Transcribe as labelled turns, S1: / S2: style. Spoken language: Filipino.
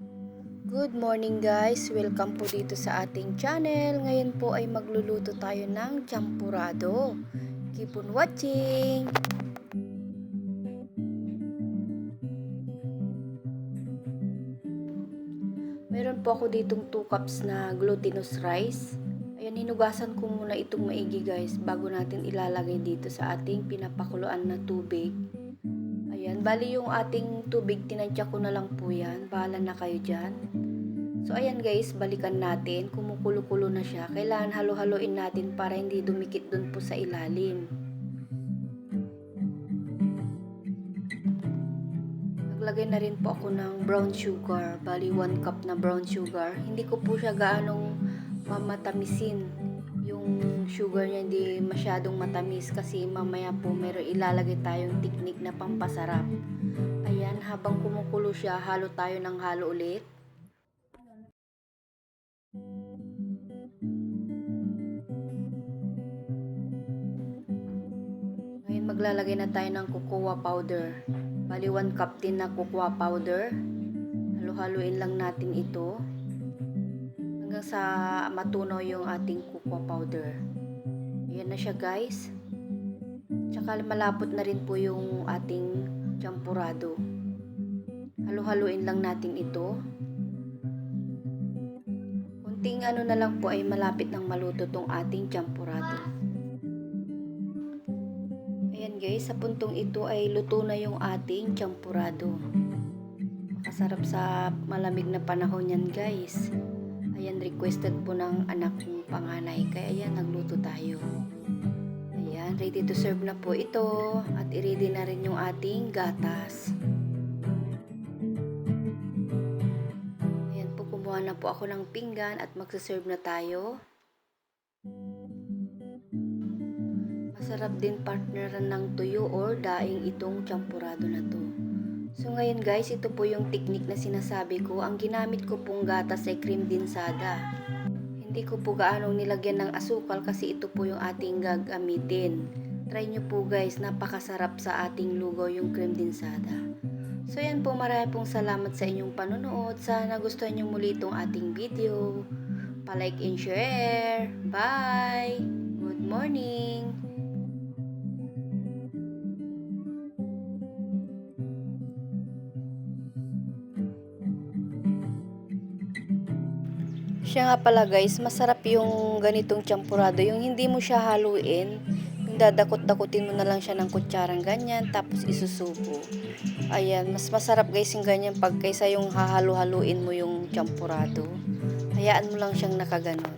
S1: Good morning guys! Welcome po dito sa ating channel. Ngayon po ay magluluto tayo ng champurado. Keep on watching! Meron po ako ditong 2 cups na glutinous rice. Ayan, hinugasan ko muna itong maigi guys bago natin ilalagay dito sa ating pinapakuluan na tubig. Ayan, bali yung ating tubig, tinadya ko na lang po yan. Bahala na kayo dyan. So ayan guys, balikan natin. Kumukulo-kulo na siya. Kailangan halo-haloin natin para hindi dumikit dun po sa ilalim. Naglagay na rin po ako ng brown sugar. Bali 1 cup na brown sugar. Hindi ko po siya gaanong mamatamisin. Yung sugar niya hindi masyadong matamis kasi mamaya po meron ilalagay tayong technique na pampasarap. Ayan, habang kumukulo siya, halo tayo ng halo ulit. Ngayon maglalagay na tayo ng cocoa powder. Bali 1 cup din na cocoa powder. Halo-haluin lang natin ito hanggang sa matunaw yung ating cocoa powder. Ayan na siya guys. Tsaka malapot na rin po yung ating champurado. Halo-haluin lang natin ito. Kunting ano na lang po ay malapit ng maluto tong ating champurado. Ayan guys, sa puntong ito ay luto na yung ating champurado. Makasarap sa malamig na panahon yan guys. Ayan, requested po ng anak kong panganay. Kaya ayan, nagluto tayo. Ayan, ready to serve na po ito. At i-ready na rin yung ating gatas. Ayan po, kumuha na po ako ng pinggan at magsaserve na tayo. Masarap din partneran ng tuyo or daing itong champurado na to. So ngayon guys, ito po yung technique na sinasabi ko. Ang ginamit ko pong gatas ay cream densada. Hindi ko po gaanong nilagyan ng asukal kasi ito po yung ating gagamitin. Try nyo po guys, napakasarap sa ating lugaw yung cream densada. So yan po, marami pong salamat sa inyong panonood. Sana gustuhan nyo muli itong ating video. Pa-like and share. Bye! Good morning! Siya nga pala guys, masarap yung ganitong champurado, yung hindi mo siya haluin, yung dadakot-dakutin mo na lang siya ng kutsarang ganyan, tapos isusubo. Ayan, mas masarap guys yung ganyan pag kaysa yung hahalu-haluin mo yung champurado. Hayaan mo lang siyang nakaganon.